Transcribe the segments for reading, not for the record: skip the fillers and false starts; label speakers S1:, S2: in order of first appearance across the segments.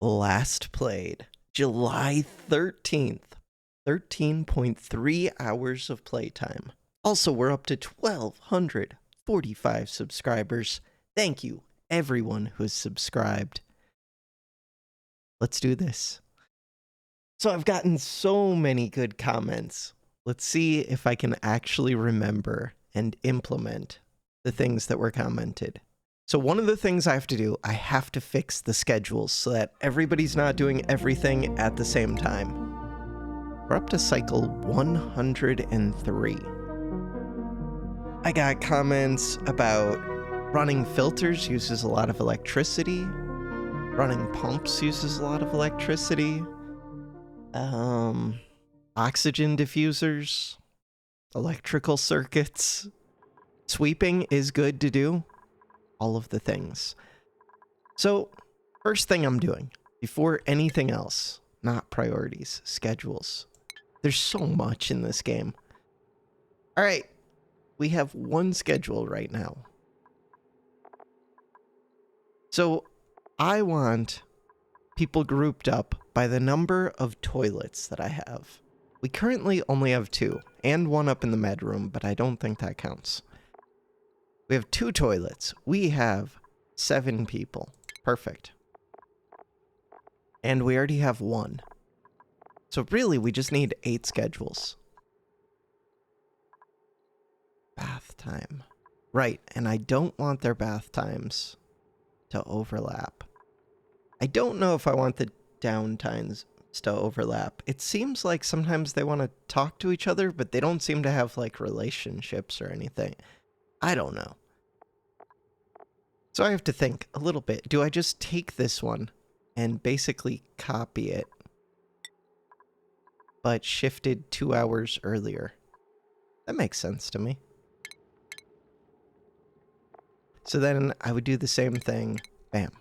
S1: Last played July 13th. 13.3 hours of playtime. Also, we're up to 1,245 subscribers. Thank you, everyone who's subscribed. Let's do this. So I've gotten so many good comments. Let's see if I can actually remember and implement the things that were commented. So one of the things I have to do, I have to fix the schedules so that everybody's not doing everything at the same time. We're up to cycle 103. I got comments about running filters uses a lot of electricity. Running pumps uses a lot of electricity. Oxygen diffusers. Electrical circuits. Sweeping is good to do. All of the things. So, first thing I'm doing, before anything else, not priorities, schedules. There's so much in this game. All right, we have one schedule right now. So I want people grouped up by the number of toilets that I have. We currently only have 2, and one up in the med room, but I don't think that counts. We have 2 toilets. We have 7 people. Perfect. And we already have 1. So really, we just need 8 schedules. Bath time. Right, and I don't want their bath times to overlap. I don't know if I want the down times to overlap. It seems like sometimes they want to talk to each other, but they don't seem to have, like, relationships or anything. I don't know. So I have to think a little bit. Do I just take this one and basically copy it, but shifted 2 hours earlier? That makes sense to me. So then I would do the same thing. Bam.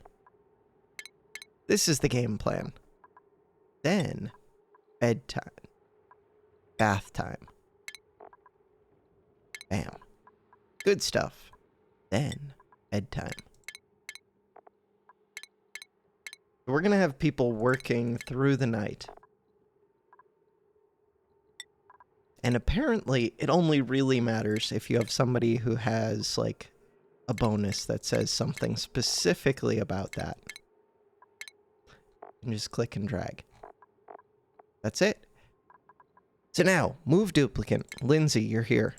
S1: This is the game plan. Then, bedtime. Bath time. Bam. Good stuff. Then, bedtime. We're gonna have people working through the night. And apparently, it only really matters if you have somebody who has, like, a bonus that says something specifically about that. And just click and drag. That's it. So now, move duplicate. Lindsay, you're here.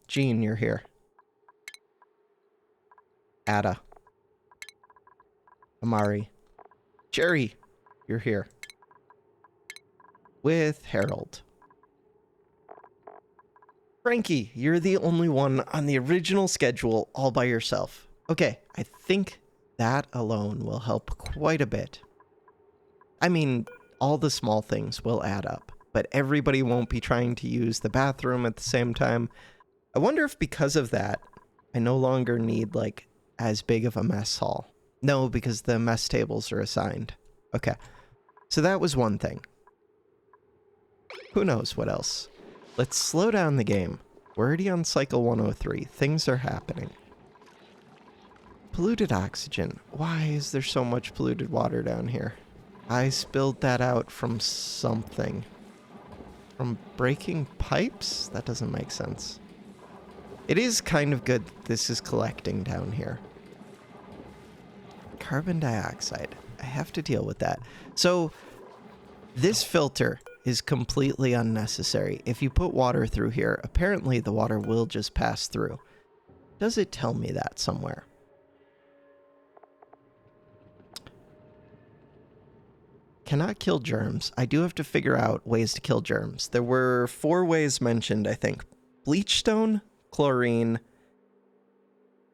S1: Jean, you're here. Ada. Amari. Jerry, you're here. With Harold. Frankie, you're the only one on the original schedule all by yourself. Okay, I think that alone will help quite a bit. I mean, all the small things will add up, but everybody won't be trying to use the bathroom at the same time. I wonder if because of that, I no longer need, like, as big of a mess hall. No, because the mess tables are assigned. Okay, so that was one thing. Who knows what else? Let's slow down the game. We're already on cycle 103. Things are happening. Polluted oxygen. Why is there so much polluted water down here? I spilled that out from something. From breaking pipes? That doesn't make sense. It is kind of good that this is collecting down here. Carbon dioxide. I have to deal with that. So, this filter is completely unnecessary. If you put water through here, apparently the water will just pass through. Does it tell me that somewhere? Cannot kill germs. I do have to figure out ways to kill germs. There were 4 ways mentioned, I think. Bleachstone, chlorine,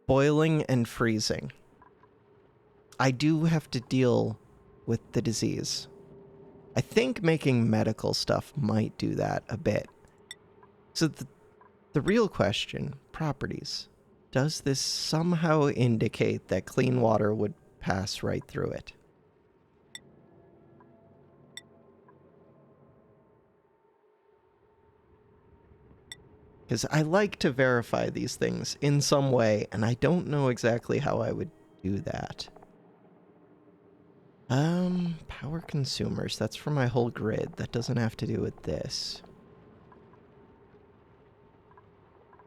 S1: boiling, and freezing. I do have to deal with the disease. I think making medical stuff might do that a bit. So the real question, properties. Does this somehow indicate that clean water would pass right through it? Because I like to verify these things in some way, and I don't know exactly how I would do that. Power consumers. That's for my whole grid. That doesn't have to do with this.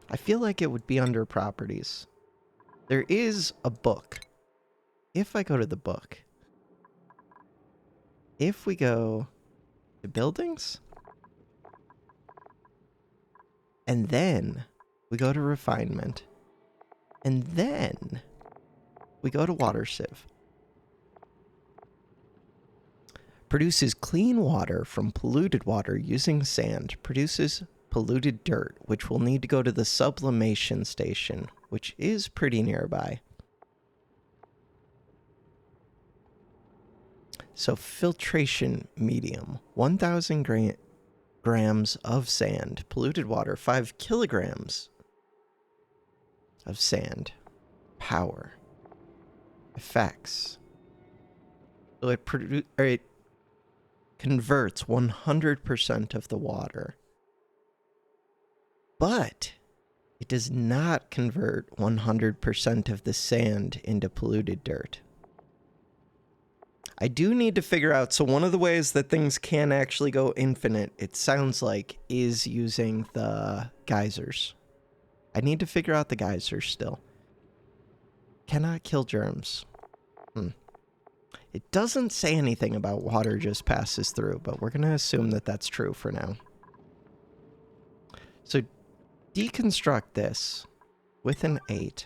S1: I feel like it would be under properties. There is a book. If I go to the book, if we go to buildings, and then we go to refinement, and then we go to water sieve. Produces clean water from polluted water using sand. Produces polluted dirt, which will need to go to the sublimation station, which is pretty nearby. So filtration medium, 1,000 grams of sand. Polluted water, 5 kilograms of sand. Power. Effects. So it converts 100% of the water. But it does not convert 100% of the sand into polluted dirt. I do need to figure out, so one of the ways that things can actually go infinite, it sounds like, is using the geysers. I need to figure out the geysers still. Cannot kill germs. It doesn't say anything about water just passes through, but we're going to assume that that's true for now. So deconstruct this with an 8.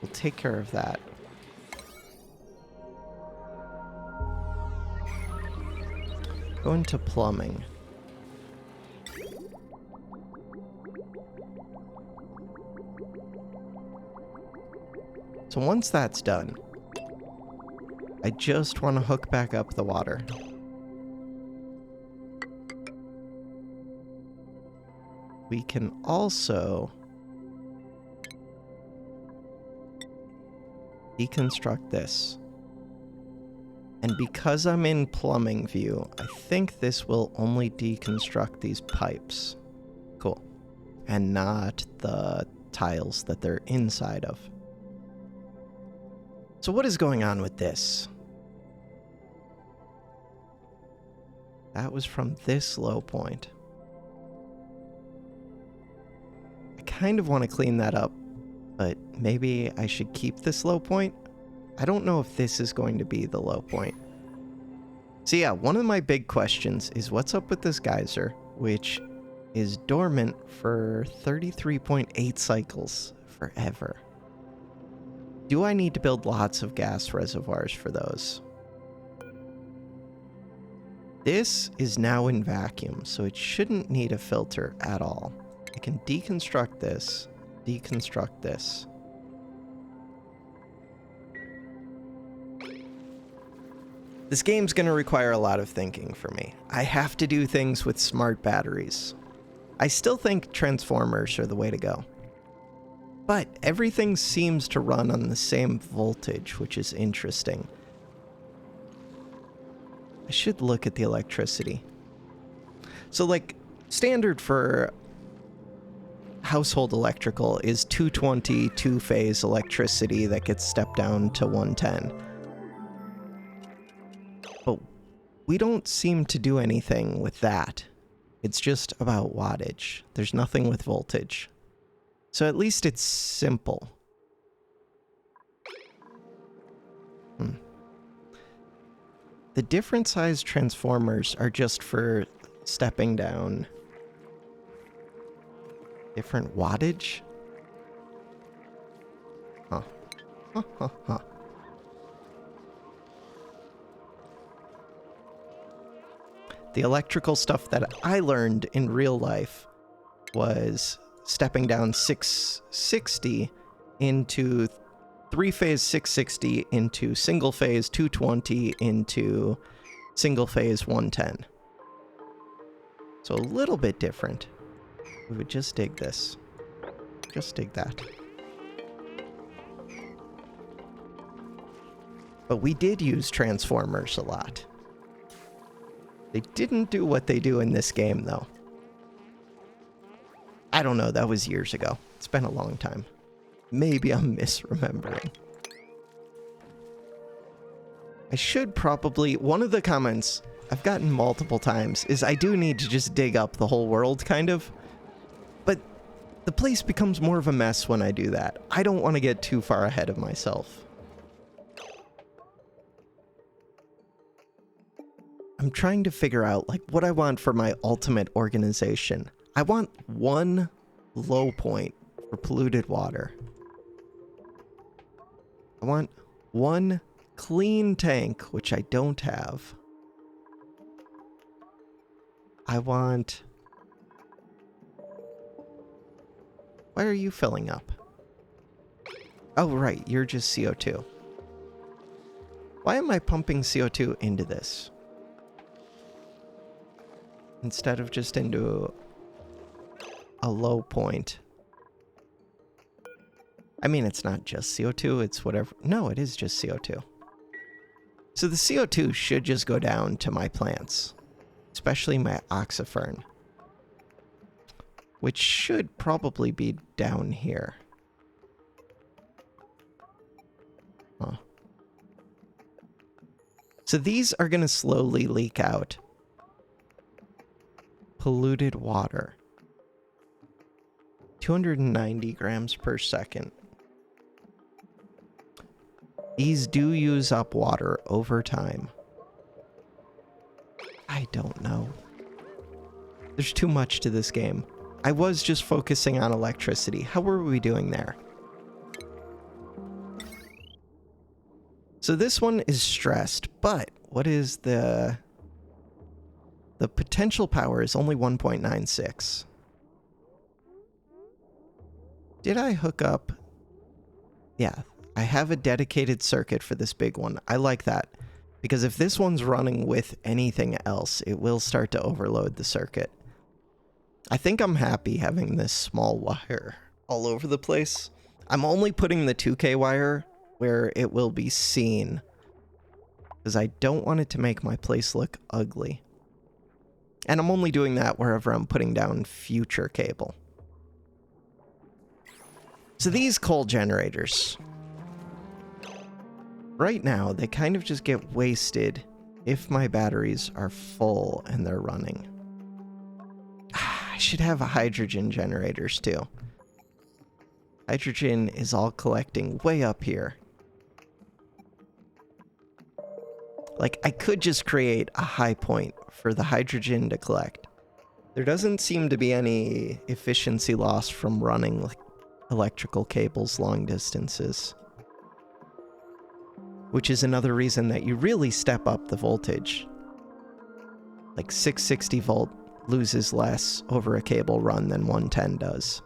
S1: We'll take care of that. Go into plumbing. So once that's done, I just want to hook back up the water. We can also deconstruct this. And because I'm in plumbing view, I think this will only deconstruct these pipes. Cool. And not the tiles that they're inside of. So what is going on with this? That was from this low point. I kind of want to clean that up, but maybe I should keep this low point. I don't know if this is going to be the low point. So yeah, one of my big questions is what's up with this geyser, which is dormant for 33.8 cycles forever. Do I need to build lots of gas reservoirs for those? This is now in vacuum, so it shouldn't need a filter at all. I can deconstruct this, deconstruct this. This game's going to require a lot of thinking for me. I have to do things with smart batteries. I still think transformers are the way to go. But everything seems to run on the same voltage, which is interesting. I should look at the electricity. So, like, standard for household electrical is 220 two-phase electricity that gets stepped down to 110. But we don't seem to do anything with that. It's just about wattage. There's nothing with voltage. So at least it's simple. The different size transformers are just for stepping down different wattage? Huh. Huh. The electrical stuff that I learned in real life was stepping down 660 into three-phase 660 into single-phase 220 into single-phase 110. So a little bit different. We would just dig this. Just dig that. But we did use transformers a lot. They didn't do what they do in this game, though. I don't know, that was years ago. It's been a long time. Maybe I'm misremembering. I should probably... One of the comments I've gotten multiple times is I do need to just dig up the whole world, kind of. But the place becomes more of a mess when I do that. I don't want to get too far ahead of myself. I'm trying to figure out, like, what I want for my ultimate organization. I want one low point for polluted water. I want one clean tank, which I don't have. I want... Why are you filling up? Oh, right, you're just CO2. Why am I pumping CO2 into this? Instead of just into a low point. I mean, it's not just CO2, it's whatever. No, it is just CO2. So the CO2 should just go down to my plants, especially my oxifern, which should probably be down here. Huh. So these are going to slowly leak out. Polluted water. 290 grams per second. These do use up water over time. I don't know. There's too much to this game. I was just focusing on electricity. How were we doing there? So this one is stressed, but what is the potential power is only 1.96. Did I hook up? Yeah, I have a dedicated circuit for this big one. I like that, because if this one's running with anything else, it will start to overload the circuit. I think I'm happy having this small wire all over the place. I'm only putting the 2K wire where it will be seen, because I don't want it to make my place look ugly. And I'm only doing that wherever I'm putting down future cable. So these coal generators, right now, they kind of just get wasted if my batteries are full and they're running. I should have hydrogen generators too. Hydrogen is all collecting way up here. Like, I could just create a high point for the hydrogen to collect. There doesn't seem to be any efficiency loss from running like electrical cables long distances, which is another reason that you really step up the voltage. Like 660 volt loses less over a cable run than 110 does.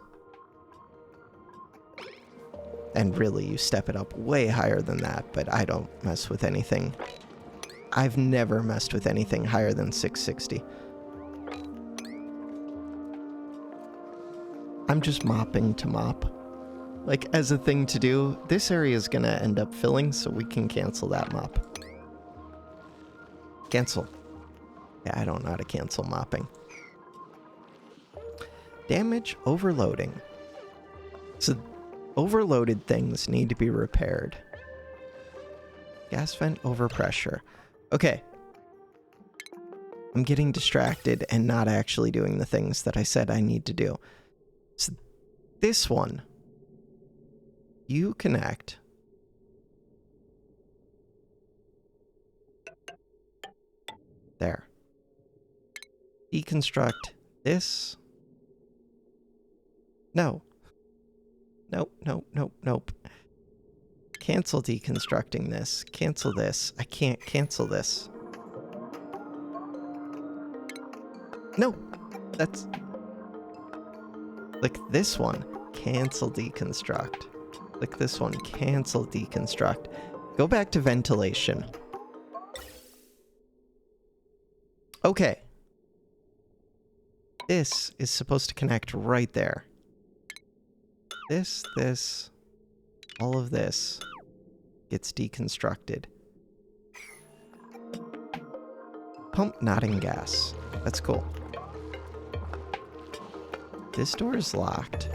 S1: And really, you step it up way higher than that, but I don't mess with anything. I've never messed with anything higher than 660. I'm just mopping to mop. Like, as a thing to do, this area is gonna end up filling, so we can cancel that mop. Cancel. Yeah, I don't know how to cancel mopping. Damage overloading. So, overloaded things need to be repaired. Gas vent overpressure. Okay. I'm getting distracted and not actually doing the things that I said I need to do. So this one, you connect. There. Deconstruct this. No. Nope, nope, nope, nope. Cancel deconstructing this. Cancel this. I can't cancel this. No! That's... Click this one. Cancel deconstruct. Click this one. Cancel deconstruct. Go back to ventilation. Okay. This is supposed to connect right there. This, all of this gets deconstructed. Pump nodding gas. That's cool. This door is locked.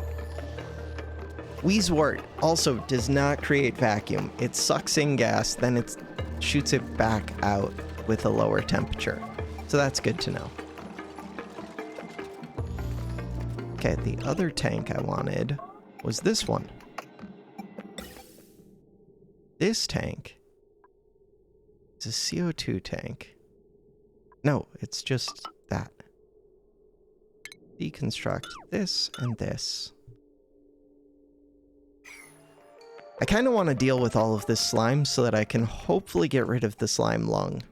S1: Wheezewort also does not create vacuum. It sucks in gas, then it's shoots it back out with a lower temperature. So that's good to know. Okay, the other tank I wanted was this one. This tank is a CO2 tank. No, it's just that. Deconstruct this and this. I kind of want to deal with all of this slime so that I can hopefully get rid of the slime lung.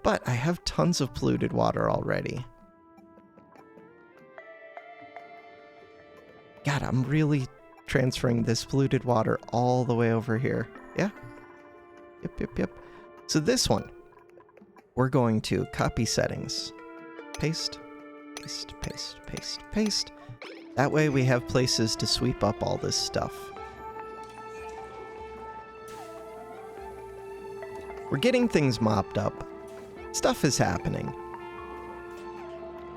S1: But I have tons of polluted water already. God, I'm really transferring this polluted water all the way over here. Yeah? Yep. So this one, we're going to copy settings. Paste, paste, paste, paste, paste. That way we have places to sweep up all this stuff. We're getting things mopped up. Stuff is happening.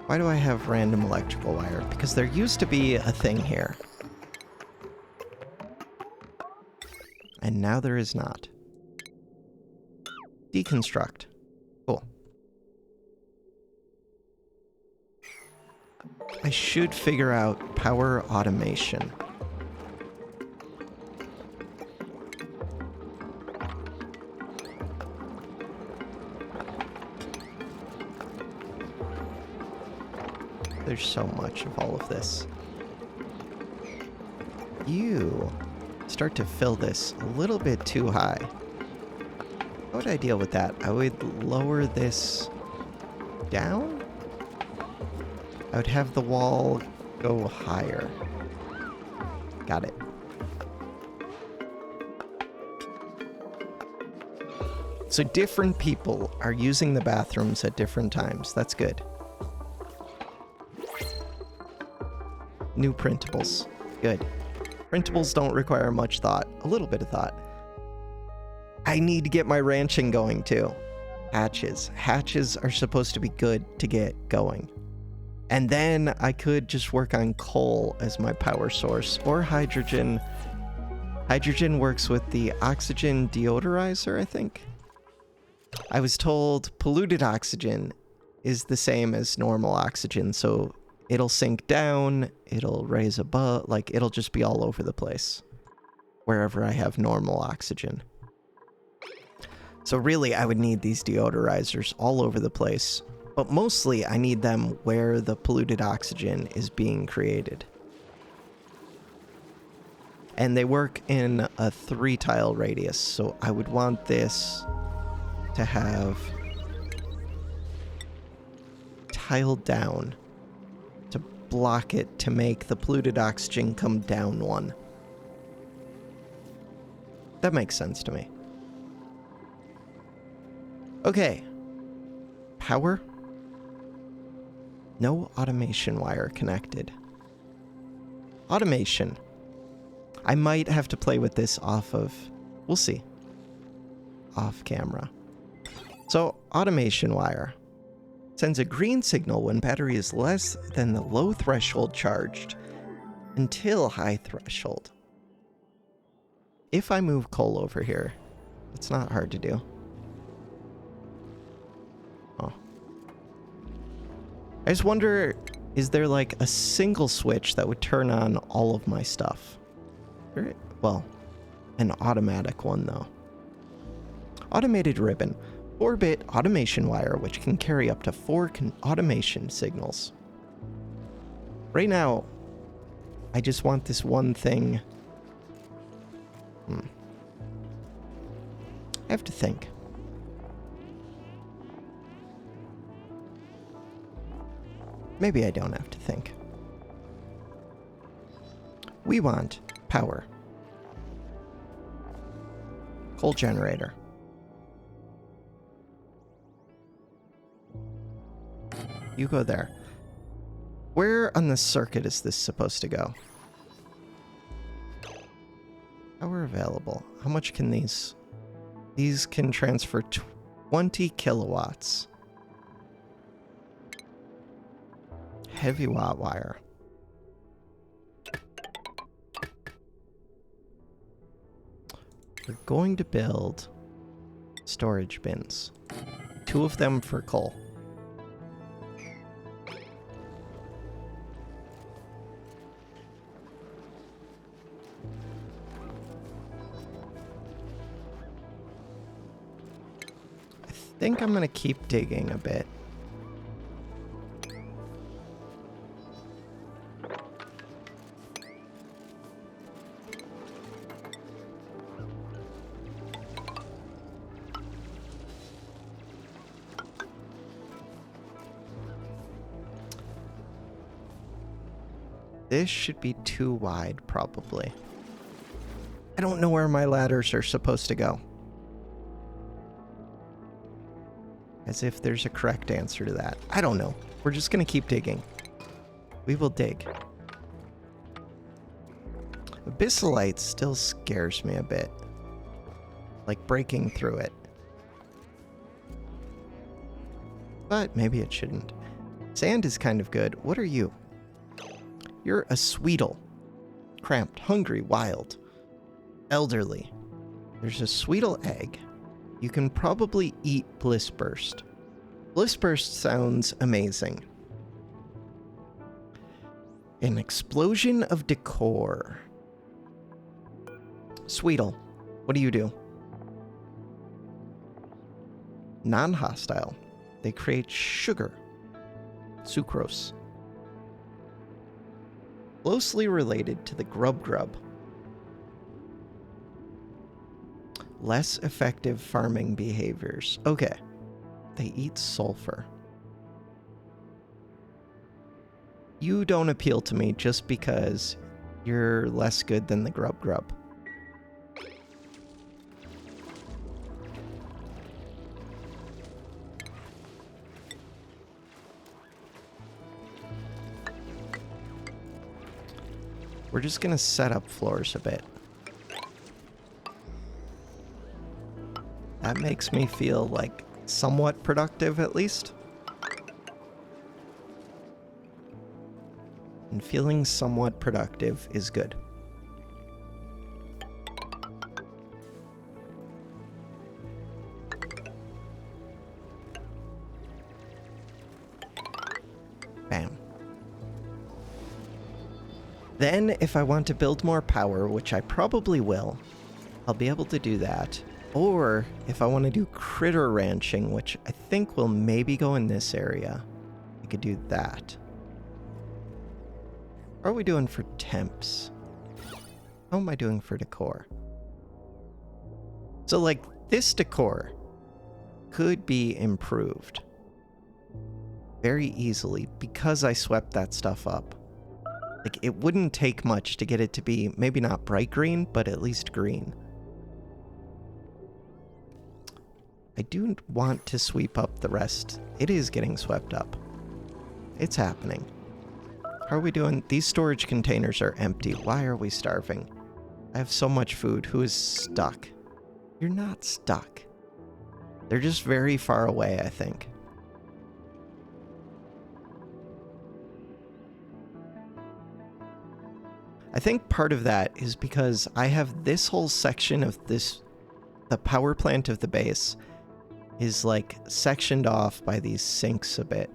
S1: Why do I have random electrical wire? Because there used to be a thing here. And now there is not. Deconstruct. Cool. I should figure out power automation. There's so much of all of this. You start to fill this a little bit too high. How would I deal with that? I would lower this down? I would have the wall go higher. Got it. So different people are using the bathrooms at different times. That's good. New printables. Good. Printables don't require much thought. A little bit of thought. I need to get my ranching going too. Hatches. Hatches are supposed to be good to get going. And then I could just work on coal as my power source, or hydrogen. Hydrogen works with the oxygen deodorizer, I think. I was told polluted oxygen is the same as normal oxygen, so it'll sink down, it'll raise above, like it'll just be all over the place wherever I have normal oxygen. So really, I would need these deodorizers all over the place. But mostly, I need them where the polluted oxygen is being created. And they work in a 3-tile radius, so I would want this to have tiled down to block it to make the polluted oxygen come down one. That makes sense to me. Okay. Power. No automation wire connected. Automation. I might have to play with this off of... We'll see. Off camera. So, automation wire. Sends a green signal when battery is less than the low threshold charged until high threshold. If I move coal over here, it's not hard to do. Oh. I just wonder, is there like a single switch that would turn on all of my stuff? Well, an automatic one though. Automated ribbon. 4-bit automation wire which can carry up to 4 automation signals. Right now, I just want this one thing. I have to think. Maybe I don't have to think. We want power. Coal generator. You go there. Where on the circuit is this supposed to go? Power available. How much can these? These can transfer 20 kilowatts. Heavy watt wire. We're going to build storage bins. 2 of them for coal. I think I'm gonna keep digging a bit. This should be too wide, probably. I don't know where my ladders are supposed to go. As if there's a correct answer to that. I don't know. We're just gonna keep digging. We will dig. Abyssalite still scares me a bit. Like breaking through it. But maybe it shouldn't. Sand is kind of good. What are you? You're a Sweetle. Cramped, hungry, wild. Elderly. There's a Sweetle egg. You can probably eat Blissburst. Blissburst sounds amazing. An explosion of decor. Sweetle, what do you do? Non-hostile. They create sugar. Sucrose. Closely related to the grub grub. Less effective farming behaviors. Okay. They eat sulfur. You don't appeal to me just because you're less good than the grub grub. We're just gonna set up floors a bit. That makes me feel like somewhat productive at least. And feeling somewhat productive is good. Bam. Then, if I want to build more power, which I probably will, I'll be able to do that. Or, if I want to do critter ranching, which I think will maybe go in this area, I could do that. How are we doing for temps? How am I doing for decor? So, like, this decor could be improved very easily because I swept that stuff up. Like, it wouldn't take much to get it to be maybe not bright green, but at least green. I do want to sweep up the rest. It is getting swept up. It's happening. How are we doing? These storage containers are empty. Why are we starving? I have so much food. Who is stuck? You're not stuck. They're just very far away, I think. I think part of that is because I have this whole section of this, the power plant of the base is like sectioned off by these sinks a bit.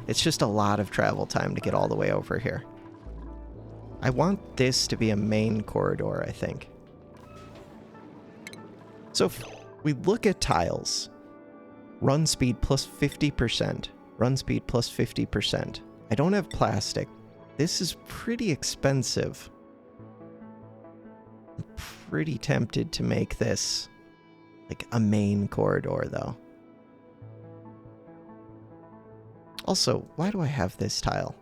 S1: It's just a lot of travel time to get all the way over here. I want this to be a main corridor, I think. So if we look at tiles, run speed plus 50%, run speed plus 50%. I don't have plastic. This is pretty expensive. I'm pretty tempted to make this like a main corridor, though. Also, why do I have this tile?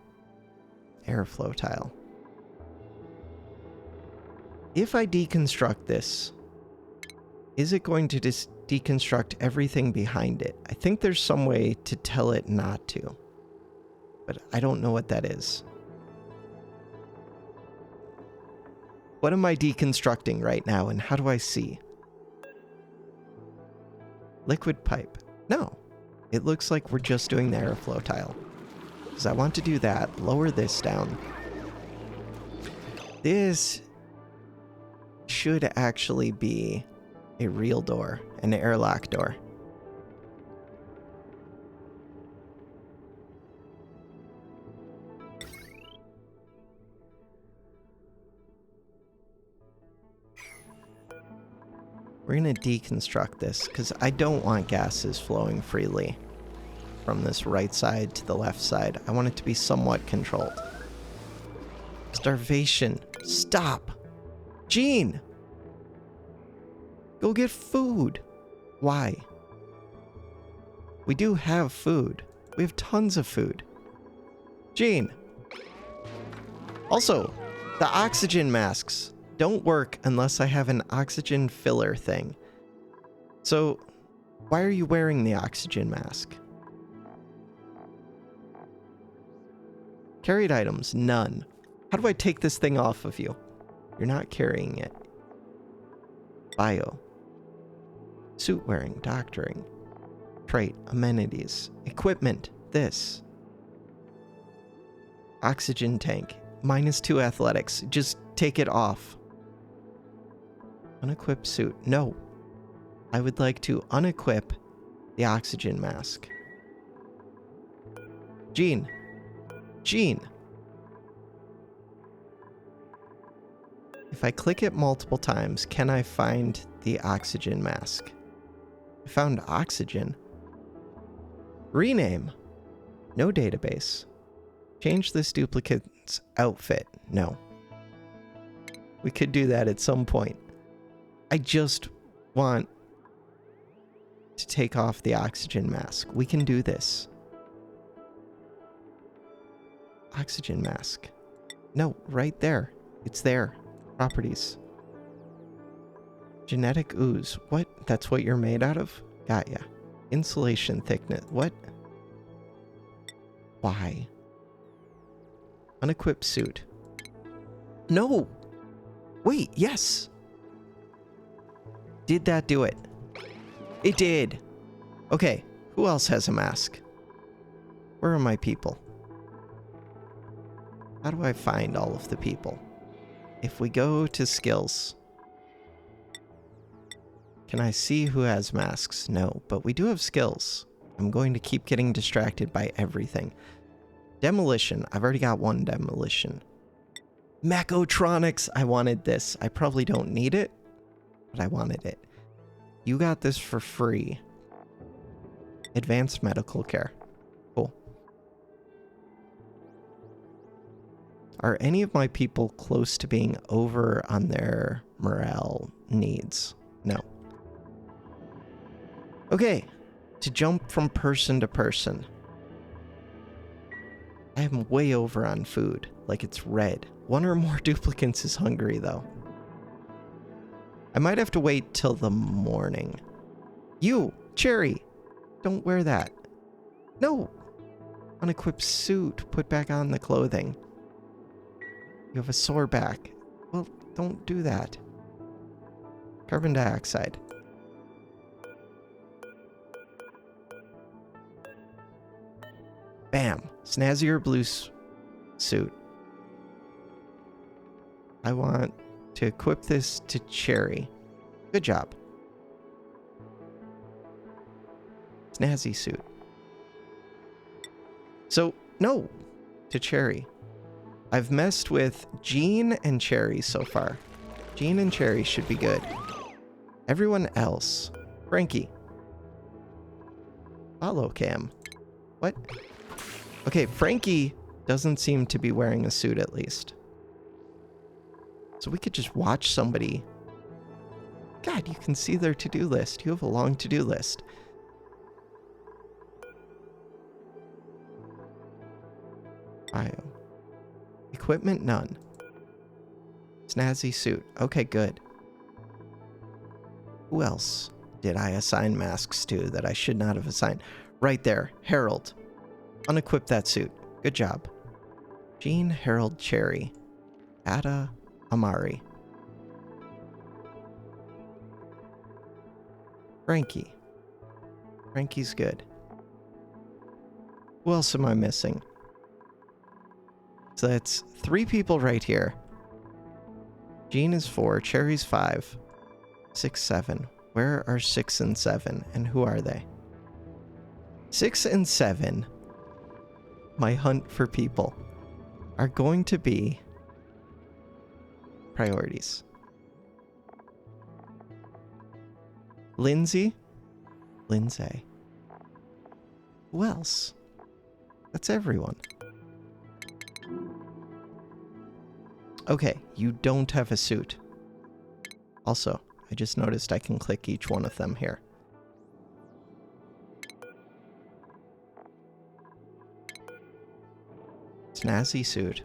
S1: Airflow tile. If I deconstruct this, is it going to just deconstruct everything behind it? I think there's some way to tell it not to, but I don't know what that is. What am I deconstructing right now, and how do I see? Liquid pipe. No. It looks like we're just doing the airflow tile. Because I want to do that. Lower this down. This should actually be a real door, an airlock door. We're going to deconstruct this because I don't want gases flowing freely from this right side to the left side. I want it to be somewhat controlled. Starvation. Stop. Gene! Go get food. Why? We do have food. We have tons of food. Gene. Also, the oxygen masks don't work unless I have an oxygen filler thing. So, why are you wearing the oxygen mask? Carried items, none. How do I take this thing off of you? You're not carrying it. Bio. Suit wearing, doctoring. Trait, amenities. Equipment, this. Oxygen tank, -2 athletics. Just take it off. Unequip suit, no. I would like to unequip the oxygen mask. Gene. Gene. If I click it multiple times, can I find the oxygen mask? I found oxygen. Rename. No database. Change this duplicate's outfit. No. We could do that at some point. I just want to take off the oxygen mask. We can do this. Oxygen mask. No, right there. It's there. Properties. Genetic ooze. What? That's what you're made out of? Got ya. Insulation thickness. What? Why? Unequipped suit. No! Wait, yes! Did that do it? It did! Okay, who else has a mask? Where are my people? How do I find all of the people? If we go to skills, can I see who has masks? No, but we do have skills. I'm going to keep getting distracted by everything. Demolition. I've already got one demolition. Mechatronics. I wanted this. I probably don't need it, but I wanted it. You got this for free. Advanced medical care. Cool. Are any of my people close to being over on their morale needs? No. Okay. To jump from person to person. I am way over on food. Like it's red. One or more duplicants is hungry, though. I might have to wait till the morning. You, Cherry, don't wear that. No. Unequipped suit. Put back on the clothing. You have a sore back. Well, don't do that. Carbon dioxide. Bam. Snazzier blue suit. I want to equip this to Cherry. Good job. Snazzy suit. So, no. To Cherry. I've messed with Jean and Cherry so far. Jean and Cherry should be good. Everyone else. Frankie. Follow cam. What? Okay, Frankie doesn't seem to be wearing a suit at least. So we could just watch somebody. God, you can see their to-do list. You have a long to-do list. Bio. Equipment, none. Snazzy suit. Okay, good. Who else did I assign masks to that I should not have assigned? Right there. Harold. Unequip that suit. Good job. Jean, Harold, Cherry. Ada, Amari. Frankie. Frankie's good. Who else am I missing? So that's 3 people right here. Jean is 4. Cherry's 5. 6, 7. Where are 6 and 7? And who are they? 6 and 7, my hunt for people, are going to be priorities. Lindsay. Who else? That's everyone. Okay, you don't have a suit. Also, I just noticed I can click each one of them here. Snazzy suit.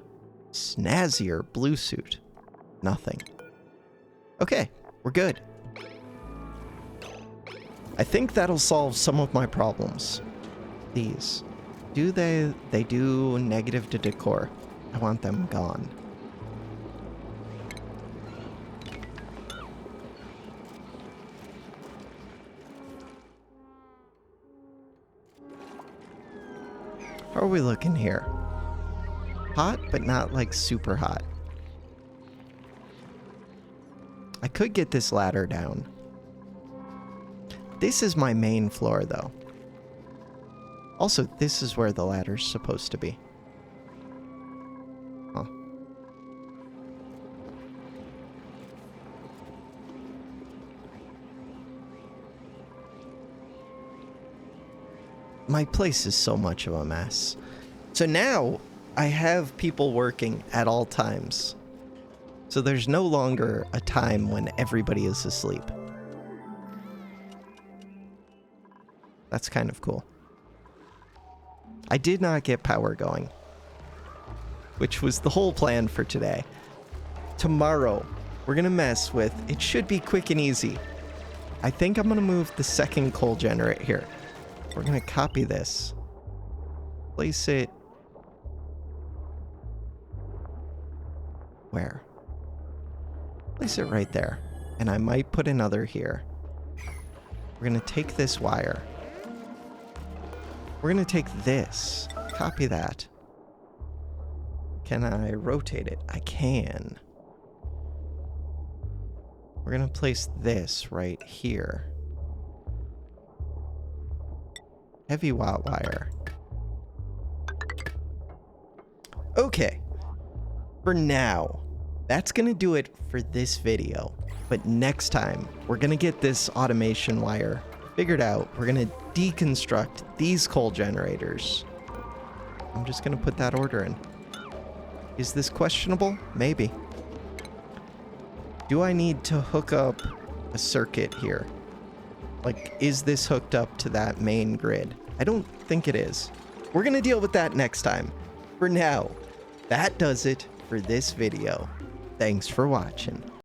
S1: Snazzier blue suit. Nothing. Okay, we're good. I think that'll solve some of my problems. These. Do they do negative to decor? I want them gone. How are we looking here? Hot, but not like super hot. I could get this ladder down. This is my main floor, though. Also, this is where the ladder's supposed to be. Huh. My place is so much of a mess. So now I have people working at all times. So there's no longer a time when everybody is asleep. That's kind of cool. I did not get power going, which was the whole plan for today. Tomorrow, we're gonna mess with, it should be quick and easy. I think I'm gonna move the second coal generator here. We're gonna copy this. Place it... Where? Place it right there. And I might put another here. We're gonna take this wire. We're gonna take this. Copy that. Can I rotate it? I can. We're gonna place this right here. Heavy watt wire. Okay. For now, that's gonna do it for this video. But next time, we're gonna get this automation wire figured out. We're gonna deconstruct these coal generators. I'm just gonna put that order in. Is this questionable? Maybe. Do I need to hook up a circuit here? Like, is this hooked up to that main grid? I don't think it is. We're gonna deal with that next time. For now, that does it for this video. Thanks for watching.